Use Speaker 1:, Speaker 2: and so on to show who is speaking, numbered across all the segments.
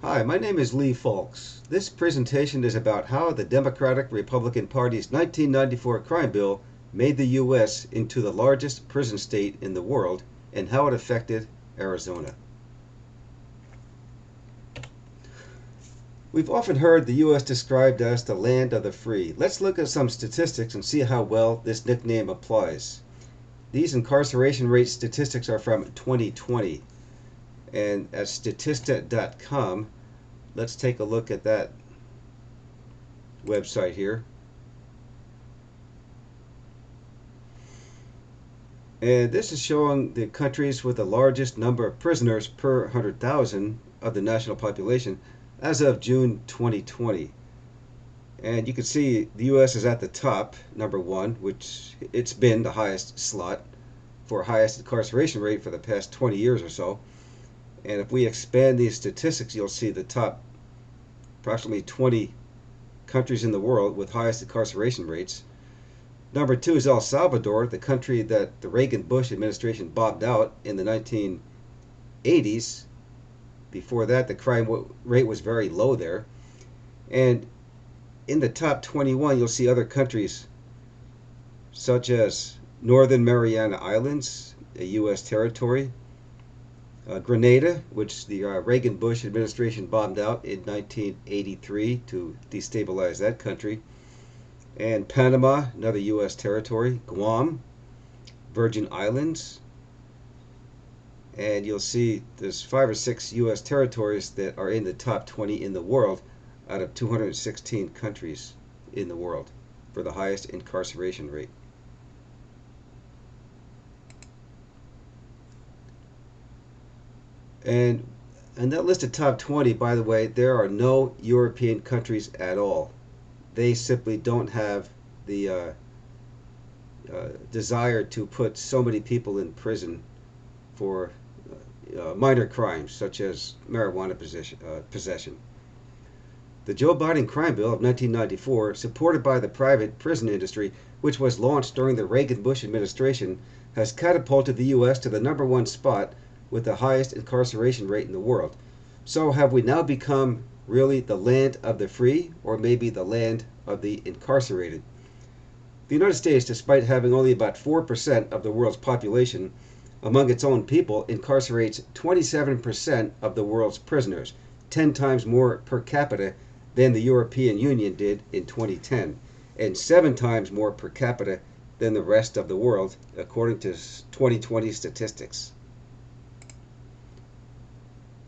Speaker 1: Hi, my name is Lee Falks. This presentation is about how the Democratic-Republican Party's 1994 crime bill made the U.S. into the largest prison state in the world and how it affected Arizona. We've often heard the U.S. described as the land of the free. Let's look at some statistics and see how well this nickname applies. These incarceration rate statistics are from 2020, and at statista.com, let's take a look at that website here. And this is showing the countries with the largest number of prisoners per 100,000 of the national population as of June 2020. And you can see the U.S. is at the top, number one, which it's been the highest slot for highest incarceration rate for the past 20 years or so. And if we expand these statistics, you'll see the top approximately 20 countries in the world with highest incarceration rates. Number two is El Salvador, the country that the Reagan-Bush administration bombed out in the 1980s. Before that, the crime rate was very low there. And in the top 21, you'll see other countries such as Northern Mariana Islands, a U.S. territory, Grenada, which the Reagan-Bush administration bombed out in 1983 to destabilize that country, and Panama, another U.S. territory, Guam, Virgin Islands, and you'll see there's 5 or 6 U.S. territories that are in the top 20 in the world out of 216 countries in the world for the highest incarceration rate. And that list of top 20, by the way, there are no European countries at all. They simply don't have the desire to put so many people in prison for minor crimes such as marijuana possession. The Joe Biden crime bill of 1994, supported by the private prison industry, which was launched during the Reagan-Bush administration, has catapulted the U.S. to the number one spot with the highest incarceration rate in the world. So have we now become really the land of the free, or maybe the land of the incarcerated? The United States, despite having only about 4% of the world's population among its own people, incarcerates 27% of the world's prisoners, 10 times more per capita than the European Union did in 2010, and 7 times more per capita than the rest of the world, according to 2020 statistics.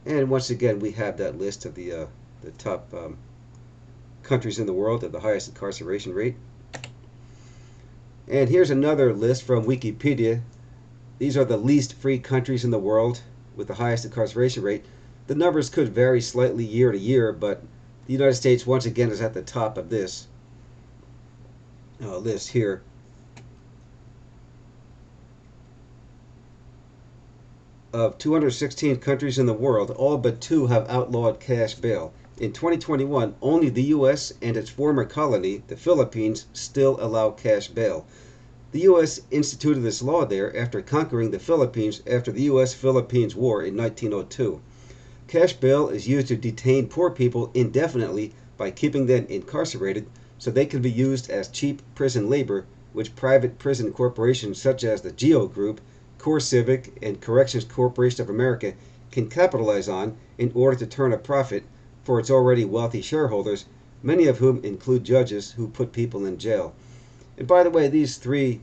Speaker 1: And once again, we have that list of the top countries in the world at the highest incarceration rate. And here's another list from Wikipedia. These are the least free countries in the world with the highest incarceration rate. The numbers could vary slightly year to year, but the United States once again is at the top of this list here. Of 216 countries in the world, all but 2 have outlawed cash bail. In 2021, only the U.S. and its former colony, the Philippines, still allow cash bail. The U.S. instituted this law there after conquering the Philippines after the U.S.-Philippines War in 1902. Cash bail is used to detain poor people indefinitely by keeping them incarcerated so they can be used as cheap prison labor, which private prison corporations such as the GEO Group, CoreCivic, and Corrections Corporation of America can capitalize on in order to turn a profit for its already wealthy shareholders, many of whom include judges who put people in jail. And by the way, these 3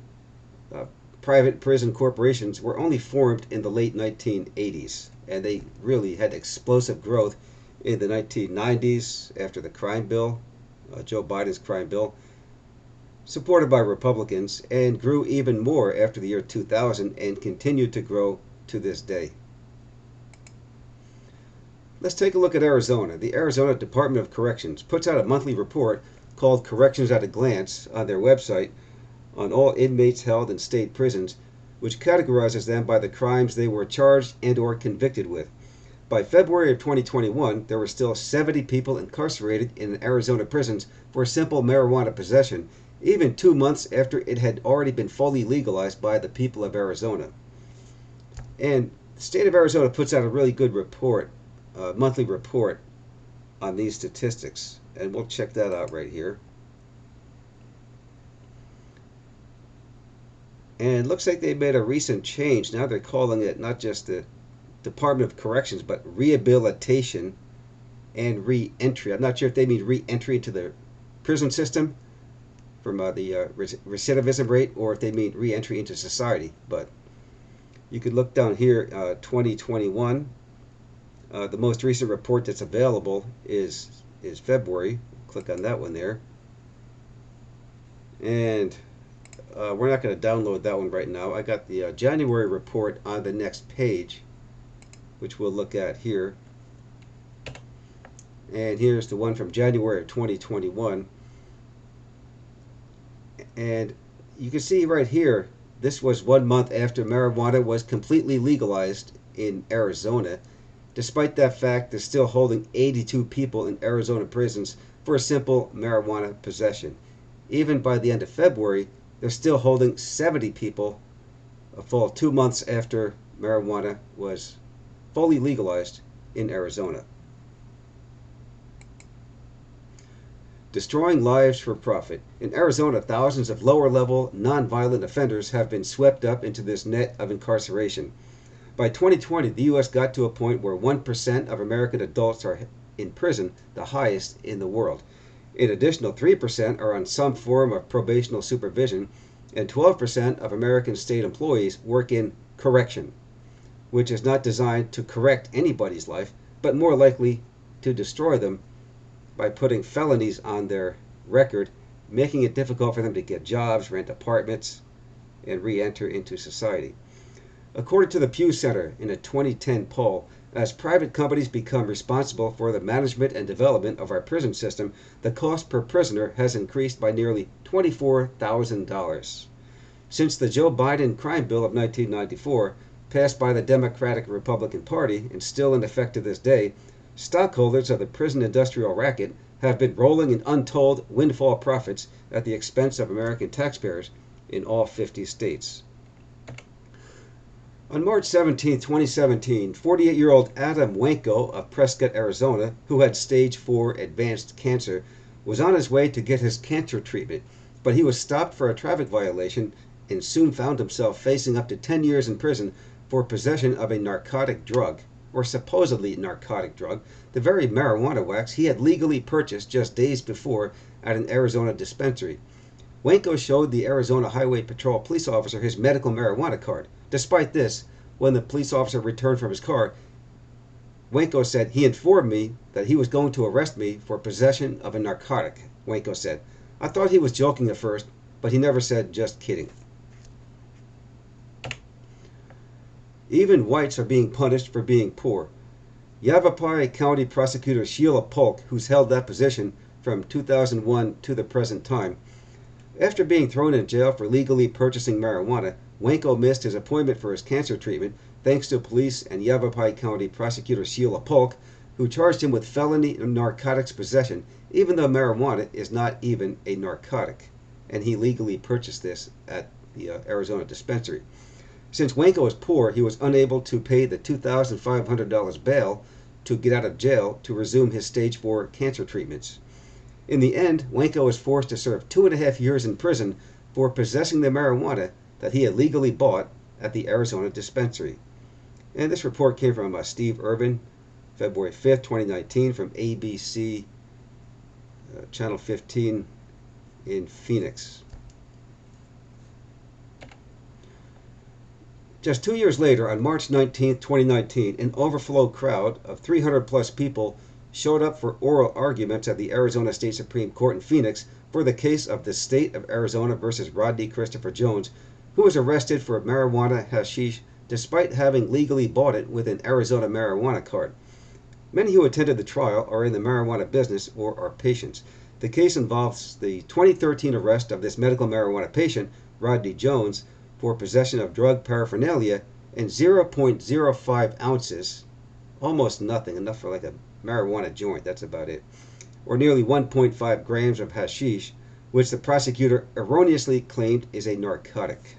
Speaker 1: private prison corporations were only formed in the late 1980s, and they really had explosive growth in the 1990s after the crime bill, Joe Biden's crime bill, supported by Republicans, and grew even more after the year 2000 and continued to grow to this day. Let's take a look at Arizona. The Arizona Department of Corrections puts out a monthly report called Corrections at a Glance on their website on all inmates held in state prisons, which categorizes them by the crimes they were charged and or convicted with. By February of 2021, there were still 70 people incarcerated in Arizona prisons for simple marijuana possession, even 2 months after it had already been fully legalized by the people of Arizona. And the state of Arizona puts out a really good report, monthly report on these statistics, and we'll check that out right here. And it looks like they made a recent change. Now they're calling it not just the Department of Corrections, but Rehabilitation and Re-entry. I'm not sure if they mean re-entry into the prison system from the recidivism rate, or if they mean re-entry into society. But you can look down here, 2021. The most recent report that's available is February. Click on that one there. And we're not going to download that one right now. I got the January report on the next page, which we'll look at here. And here's the one from January of 2021. And you can see right here, this was 1 month after marijuana was completely legalized in Arizona. Despite that fact, they're still holding 82 people in Arizona prisons for a simple marijuana possession. Even by the end of February, they're still holding 70 people a full 2 months after marijuana was fully legalized in Arizona. Destroying lives for profit. In Arizona, thousands of lower-level, non-violent offenders have been swept up into this net of incarceration. By 2020, the U.S. got to a point where 1% of American adults are in prison, the highest in the world. An additional 3% are on some form of probational supervision, and 12% of American state employees work in correction, which is not designed to correct anybody's life, but more likely to destroy them by putting felonies on their record, making it difficult for them to get jobs, rent apartments, and re-enter into society. According to the Pew Center in a 2010 poll, as private companies become responsible for the management and development of our prison system, the cost per prisoner has increased by nearly $24,000. Since the Joe Biden crime bill of 1994, passed by the Democratic Republican Party and still in effect to this day, stockholders of the prison industrial racket have been rolling in untold windfall profits at the expense of American taxpayers in all 50 states. On March 17, 2017, 48-year-old Adam Wanko of Prescott, Arizona, who had stage 4 advanced cancer, was on his way to get his cancer treatment, but he was stopped for a traffic violation and soon found himself facing up to 10 years in prison for possession of a narcotic drug, or supposedly narcotic drug, the very marijuana wax he had legally purchased just days before at an Arizona dispensary. Wanko showed the Arizona Highway Patrol police officer his medical marijuana card. Despite this, when the police officer returned from his car, Wanko said, "He informed me that he was going to arrest me for possession of a narcotic." Wanko said, "I thought he was joking at first, but he never said just kidding." Even whites are being punished for being poor. Yavapai County Prosecutor Sheila Polk, who's held that position from 2001 to the present time, after being thrown in jail for legally purchasing marijuana, Wanko missed his appointment for his cancer treatment thanks to police and Yavapai County Prosecutor Sheila Polk, who charged him with felony narcotics possession, even though marijuana is not even a narcotic, and he legally purchased this at the Arizona dispensary. Since Wanko was poor, he was unable to pay the $2,500 bail to get out of jail to resume his stage 4 cancer treatments. In the end, Wanko was forced to serve 2.5 years in prison for possessing the marijuana that he had legally bought at the Arizona dispensary. And this report came from Steve Irvin, February 5th, 2019, from ABC Channel 15 in Phoenix. Just 2 years later, on March 19, 2019, an overflow crowd of 300 plus people showed up for oral arguments at the Arizona State Supreme Court in Phoenix for the case of the state of Arizona versus Rodney Christopher Jones, who was arrested for marijuana hashish despite having legally bought it with an Arizona marijuana card. Many who attended the trial are in the marijuana business or are patients. The case involves the 2013 arrest of this medical marijuana patient, Rodney Jones, for possession of drug paraphernalia and 0.05 ounces, almost nothing, enough for like a marijuana joint, that's about it, or nearly 1.5 grams of hashish, which the prosecutor erroneously claimed is a narcotic.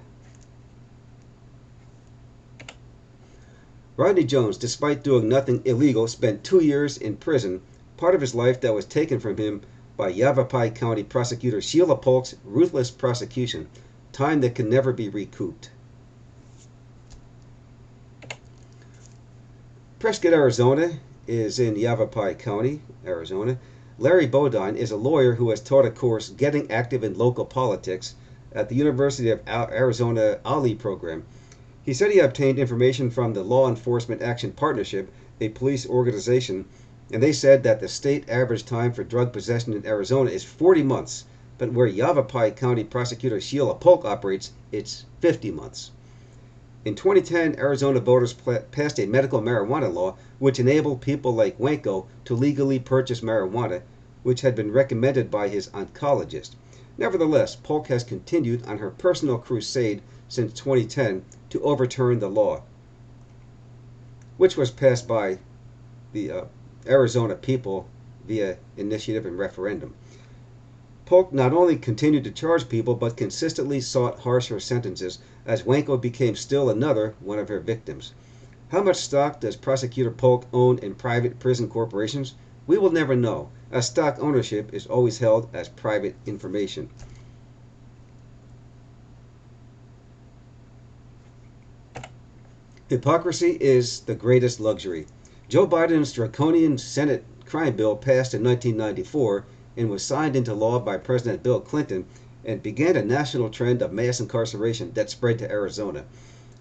Speaker 1: Rodney Jones, despite doing nothing illegal, spent 2 years in prison, part of his life that was taken from him by Yavapai County prosecutor Sheila Polk's ruthless prosecution, time that can never be recouped. Prescott, Arizona is in Yavapai County, Arizona. Larry Bodine is a lawyer who has taught a course, Getting Active in Local Politics, at the University of Arizona Ali program. He said he obtained information from the Law Enforcement Action Partnership, a police organization, and they said that the state average time for drug possession in Arizona is 40 months, but where Yavapai County prosecutor Sheila Polk operates, it's 50 months. In 2010, Arizona voters passed a medical marijuana law which enabled people like Wanko to legally purchase marijuana, which had been recommended by his oncologist. Nevertheless, Polk has continued on her personal crusade since 2010 to overturn the law, which was passed by the Arizona people via initiative and referendum. Polk not only continued to charge people, but consistently sought harsher sentences, as Wanko became still another one of her victims. How much stock does Prosecutor Polk own in private prison corporations? We will never know, as stock ownership is always held as private information. Hypocrisy is the greatest luxury. Joe Biden's draconian Senate crime bill passed in 1994 and was signed into law by President Bill Clinton and began a national trend of mass incarceration that spread to Arizona.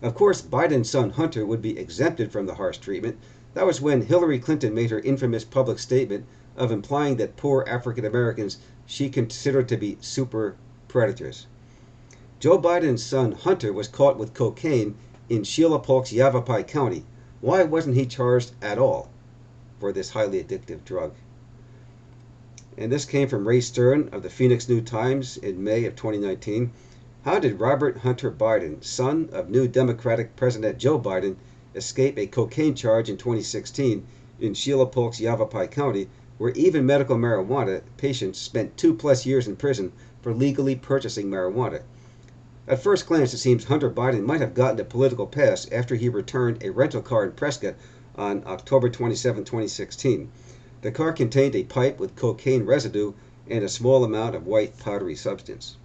Speaker 1: Of course, Biden's son Hunter would be exempted from the harsh treatment. That was when Hillary Clinton made her infamous public statement of implying that poor African Americans she considered to be super predators. Joe Biden's son Hunter was caught with cocaine in Sheila Polk's Yavapai County. Why wasn't he charged at all for this highly addictive drug? And this came from Ray Stern of the Phoenix New-Times in May of 2019. How did Robert Hunter Biden, son of new Democratic President Joe Biden, escape a cocaine charge in 2016 in Sheila Polk's Yavapai County, where even medical marijuana patients spent 2+ years in prison for legally purchasing marijuana? At first glance, it seems Hunter Biden might have gotten a political pass after he returned a rental car in Prescott on October 27, 2016. The car contained a pipe with cocaine residue and a small amount of white powdery substance.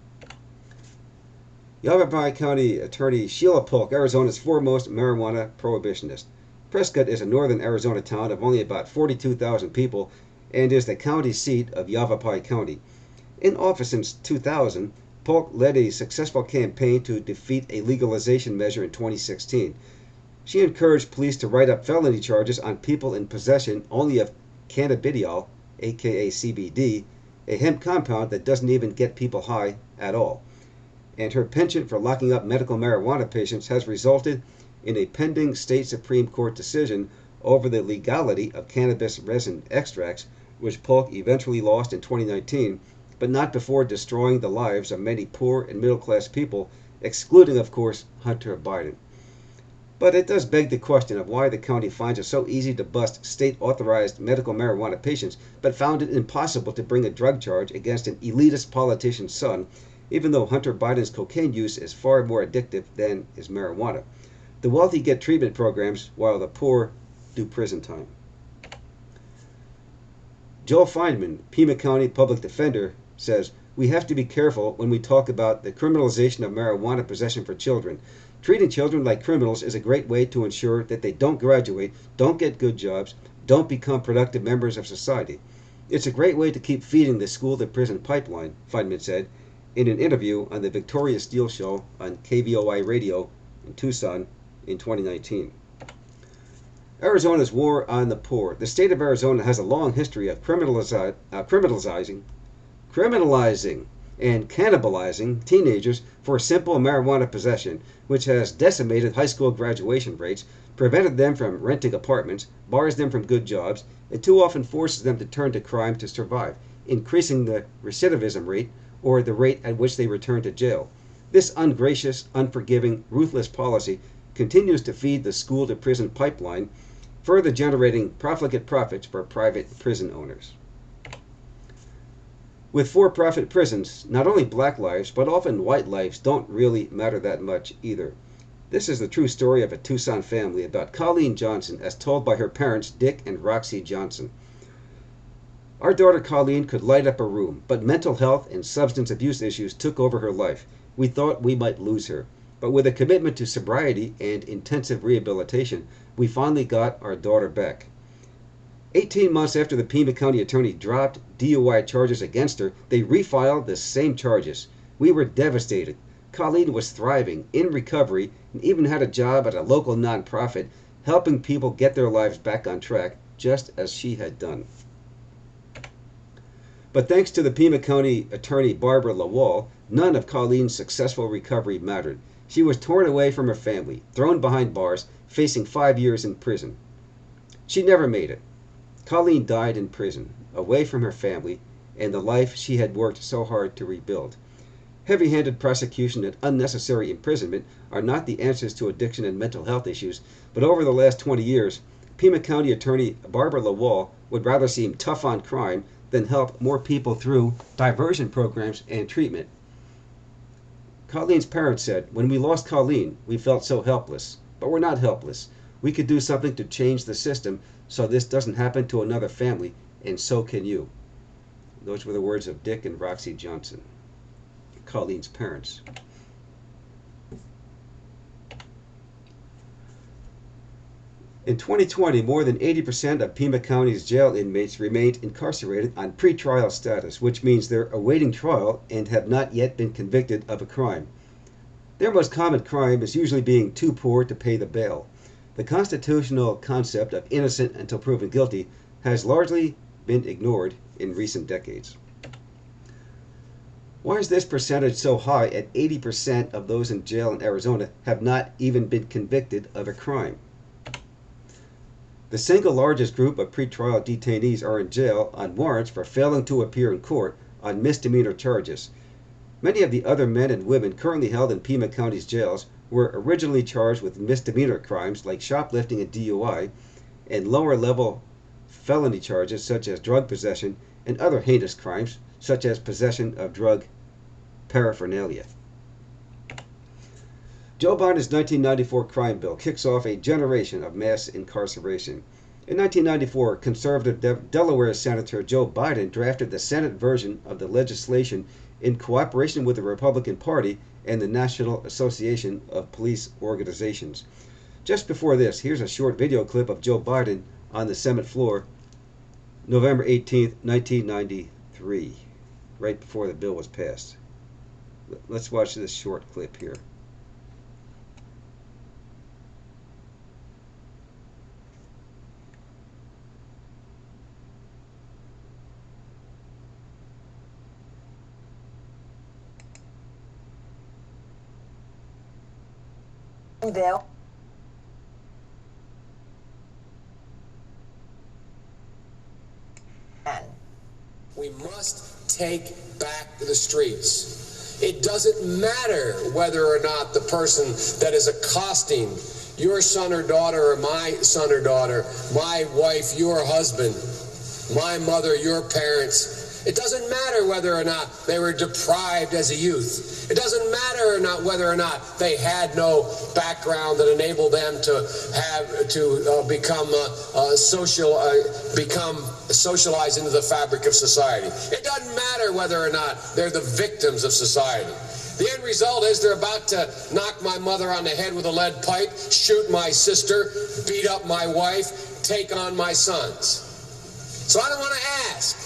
Speaker 1: Yavapai County Attorney Sheila Polk, Arizona's foremost marijuana prohibitionist. Prescott is a northern Arizona town of only about 42,000 people and is the county seat of Yavapai County. In office since 2000, Polk led a successful campaign to defeat a legalization measure in 2016. She encouraged police to write up felony charges on people in possession only of cannabidiol, aka CBD, a hemp compound that doesn't even get people high at all. And her penchant for locking up medical marijuana patients has resulted in a pending state Supreme Court decision over the legality of cannabis resin extracts, which Polk eventually lost in 2019, but not before destroying the lives of many poor and middle-class people, excluding, of course, Hunter Biden. But it does beg the question of why the county finds it so easy to bust state-authorized medical marijuana patients, but found it impossible to bring a drug charge against an elitist politician's son, even though Hunter Biden's cocaine use is far more addictive than his marijuana. The wealthy get treatment programs, while the poor do prison time. Joel Feynman, Pima County Public Defender, says, "We have to be careful when we talk about the criminalization of marijuana possession for children. Treating children like criminals is a great way to ensure that they don't graduate, don't get good jobs, don't become productive members of society. It's a great way to keep feeding the school-to-prison pipeline," Feynman said in an interview on the Victoria Steele Show on KVOI Radio in Tucson in 2019. Arizona's war on the poor. The state of Arizona has a long history of criminalizing and cannibalizing teenagers for simple marijuana possession, which has decimated high school graduation rates, prevented them from renting apartments, bars them from good jobs, and too often forces them to turn to crime to survive, increasing the recidivism rate, or the rate at which they return to jail. This ungracious, unforgiving, ruthless policy continues to feed the school-to-prison pipeline, further generating profligate profits for private prison owners. With for-profit prisons, not only black lives, but often white lives don't really matter that much either. This is the true story of a Tucson family about Colleen Johnson, as told by her parents, Dick and Roxy Johnson. Our daughter Colleen could light up a room, but mental health and substance abuse issues took over her life. We thought we might lose her, but with a commitment to sobriety and intensive rehabilitation, we finally got our daughter back. 18 months after the Pima County attorney dropped DUI charges against her, they refiled the same charges. We were devastated. Colleen was thriving, in recovery, and even had a job at a local nonprofit, helping people get their lives back on track, just as she had done. But thanks to the Pima County attorney Barbara Lawal, none of Colleen's successful recovery mattered. She was torn away from her family, thrown behind bars, facing 5 years in prison. She never made it. Colleen died in prison, away from her family and the life she had worked so hard to rebuild. Heavy-handed prosecution and unnecessary imprisonment are not the answers to addiction and mental health issues, but over the last 20 years, Pima County attorney Barbara Lawal would rather seem tough on crime than help more people through diversion programs and treatment. Colleen's parents said, "When we lost Colleen, we felt so helpless. But we're not helpless. We could do something to change the system so this doesn't happen to another family, and so can you." Those were the words of Dick and Roxy Johnson, Colleen's parents. In 2020, more than 80% of Pima County's jail inmates remained incarcerated on pretrial status, which means they're awaiting trial and have not yet been convicted of a crime. Their most common crime is usually being too poor to pay the bail. The constitutional concept of innocent until proven guilty has largely been ignored in recent decades. Why is this percentage so high at 80% of those in jail in Arizona have not even been convicted of a crime? The single largest group of pretrial detainees are in jail on warrants for failing to appear in court on misdemeanor charges. Many of the other men and women currently held in Pima County's jails were originally charged with misdemeanor crimes like shoplifting and DUI, and lower-level felony charges such as drug possession and other heinous crimes such as possession of drug paraphernalia. Joe Biden's 1994 crime bill kicks off a generation of mass incarceration. In 1994, conservative Delaware Senator Joe Biden drafted the Senate version of the legislation in cooperation with the Republican Party and the National Association of Police Organizations. Just before this, here's a short video clip of Joe Biden on the Senate floor, November 18, 1993, right before the bill was passed. Let's watch this short clip here.
Speaker 2: Bill.
Speaker 3: We must take back the streets. It doesn't matter whether or not the person that is accosting your son or daughter or my son or daughter, my wife, your husband, my mother, your parents. It doesn't matter whether or not they were deprived as a youth. It doesn't matter or not whether or not they had no background that enabled them to become socialized into the fabric of society. It doesn't matter whether or not they're the victims of society. The end result is they're about to knock my mother on the head with a lead pipe, shoot my sister, beat up my wife, take on my sons. So I don't want to ask,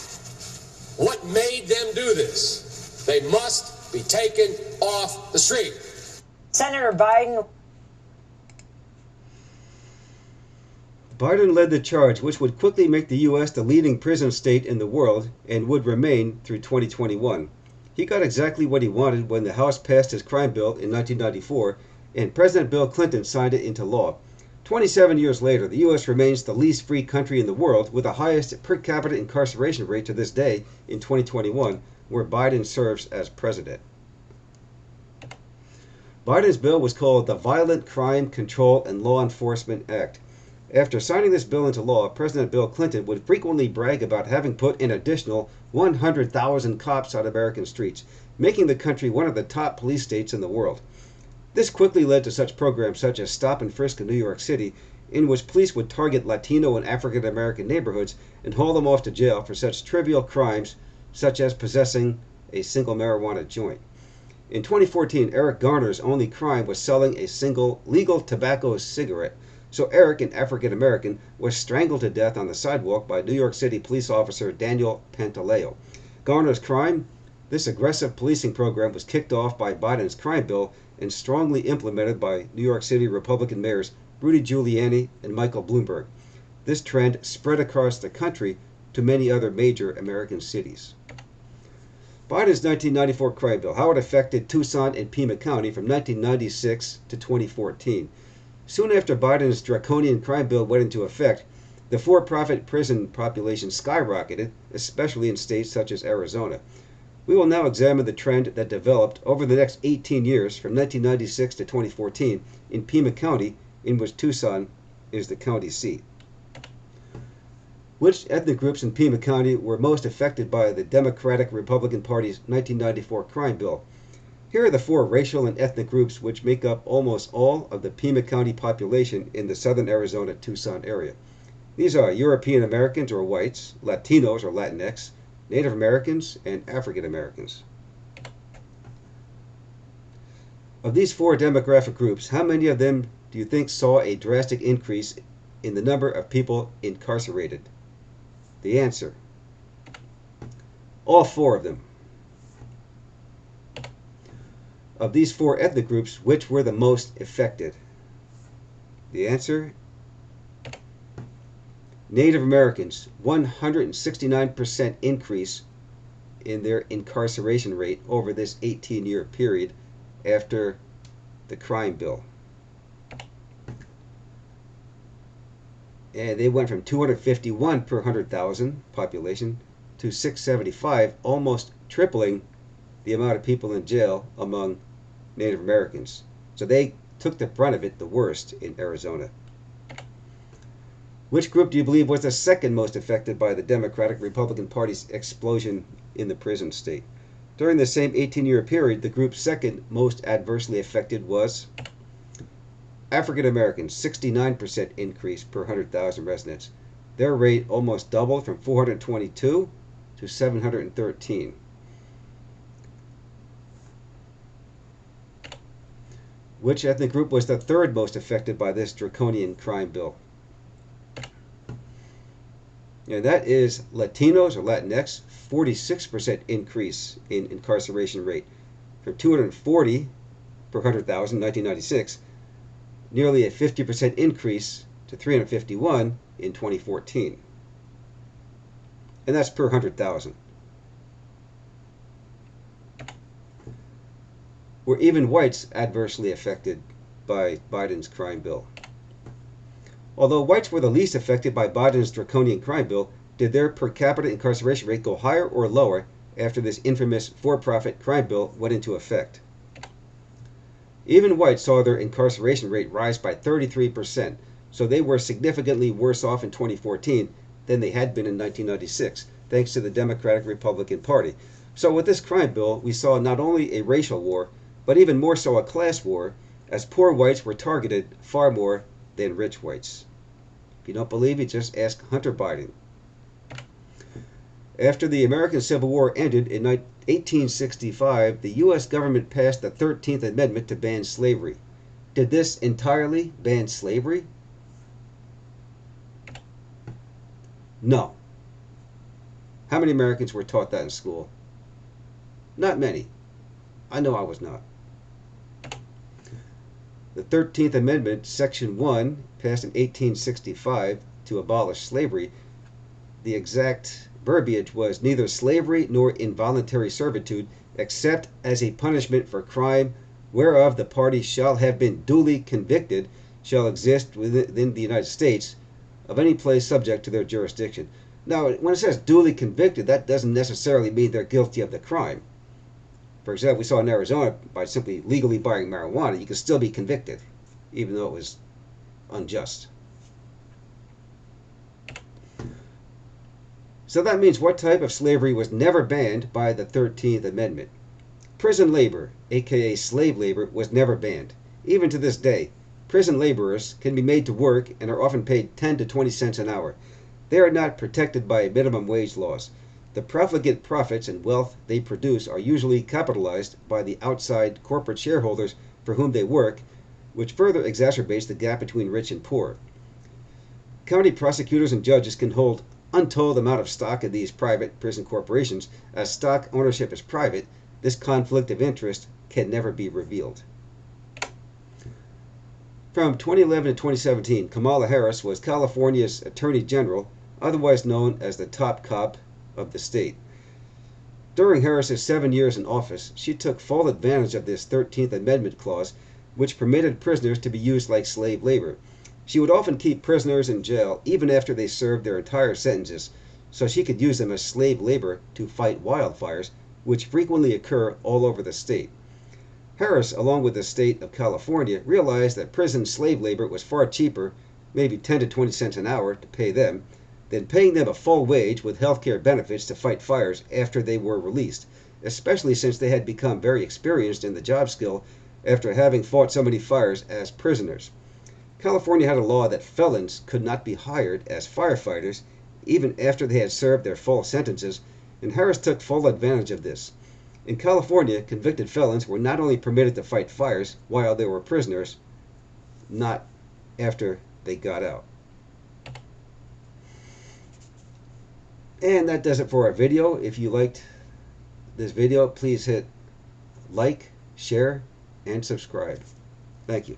Speaker 3: what made them do this? They must be taken off the street.
Speaker 2: Senator Biden
Speaker 1: Led the charge, which would quickly make the U.S. the leading prison state in the world and would remain through 2021. He got exactly what he wanted when the House passed his crime bill in 1994 and President Bill Clinton signed it into law. 27 years later, the U.S. remains the least free country in the world with the highest per capita incarceration rate to this day in 2021, where Biden serves as president. Biden's bill was called the Violent Crime Control and Law Enforcement Act. After signing this bill into law, President Bill Clinton would frequently brag about having put an additional 100,000 cops on American streets, making the country one of the top police states in the world. This quickly led to such programs such as Stop and Frisk in New York City in which police would target Latino and African American neighborhoods and haul them off to jail for such trivial crimes such as possessing a single marijuana joint. In 2014, Eric Garner's only crime was selling a single legal tobacco cigarette. So Eric, an African American, was strangled to death on the sidewalk by New York City police officer Daniel Pantaleo. Garner's crime? This aggressive policing program was kicked off by Biden's crime bill and strongly implemented by New York City Republican mayors Rudy Giuliani and Michael Bloomberg. This trend spread across the country to many other major American cities. Biden's 1994 crime bill, how it affected Tucson and Pima County from 1996 to 2014. Soon after Biden's draconian crime bill went into effect, the for-profit prison population skyrocketed, especially in states such as Arizona. We will now examine the trend that developed over the next 18 years from 1996 to 2014 in Pima County, in which Tucson is the county seat. Which ethnic groups in Pima County were most affected by the Democratic-Republican Party's 1994 crime bill? Here are the 4 racial and ethnic groups which make up almost all of the Pima County population in the southern Arizona Tucson area. These are European Americans or whites, Latinos or Latinx, Native Americans, and African Americans. Of these 4 demographic groups, how many of them do you think saw a drastic increase in the number of people incarcerated? The answer: all 4 of them. Of these 4 ethnic groups, which were the most affected? The answer: Native Americans, 169% increase in their incarceration rate over this 18-year period after the crime bill. And they went from 251 per 100,000 population to 675, almost tripling the amount of people in jail among Native Americans. So they took the brunt of it the worst in Arizona. Which group do you believe was the second most affected by the Democratic-Republican Party's explosion in the prison state? During the same 18-year period, the group second most adversely affected was African Americans, 69% increase per 100,000 residents. Their rate almost doubled from 422 to 713. Which ethnic group was the third most affected by this draconian crime bill? And that is Latinos or Latinx, 46% increase in incarceration rate from 240 per 100,000 in 1996, nearly a 50% increase to 351 in 2014. And that's per 100,000. Were even whites adversely affected by Biden's crime bill? Although whites were the least affected by Biden's draconian crime bill, did their per capita incarceration rate go higher or lower after this infamous for-profit crime bill went into effect? Even whites saw their incarceration rate rise by 33%, so they were significantly worse off in 2014 than they had been in 1996, thanks to the Democratic-Republican Party. So with this crime bill, we saw not only a racial war, but even more so a class war, as poor whites were targeted far more than rich whites. If you don't believe me, just ask Hunter Biden. After the American Civil War ended in 1865, the U.S. government passed the 13th Amendment to ban slavery. Did this entirely ban slavery? No. How many Americans were taught that in school? Not many. I know I was not. The 13th Amendment, Section 1, passed in 1865 to abolish slavery. The exact verbiage was neither slavery nor involuntary servitude, except as a punishment for crime whereof the party shall have been duly convicted, shall exist within the United States of any place subject to their jurisdiction. Now, when it says duly convicted, that doesn't necessarily mean they're guilty of the crime. For example, we saw in Arizona, by simply legally buying marijuana, you could still be convicted, even though it was unjust. So that means what type of slavery was never banned by the 13th Amendment? Prison labor, aka slave labor, was never banned. Even to this day, prison laborers can be made to work and are often paid 10 to 20 cents an hour. They are not protected by minimum wage laws. The profligate profits and wealth they produce are usually capitalized by the outside corporate shareholders for whom they work, which further exacerbates the gap between rich and poor. County prosecutors and judges can hold untold amount of stock in these private prison corporations. As stock ownership is private, this conflict of interest can never be revealed. From 2011 to 2017, Kamala Harris was California's Attorney General, otherwise known as the top cop of the state. During Harris's 7 years in office, she took full advantage of this 13th Amendment clause, which permitted prisoners to be used like slave labor. She would often keep prisoners in jail even after they served their entire sentences, so she could use them as slave labor to fight wildfires, which frequently occur all over the state. Harris, along with the state of California, realized that prison slave labor was far cheaper, maybe 10 to 20 cents an hour to pay them, than paying them a full wage with health care benefits to fight fires after they were released, especially since they had become very experienced in the job skill after having fought so many fires as prisoners. California had a law that felons could not be hired as firefighters even after they had served their full sentences, and Harris took full advantage of this. In California, convicted felons were not only permitted to fight fires while they were prisoners, not after they got out. And that does it for our video. If you liked this video, please hit like, share, and subscribe. Thank you.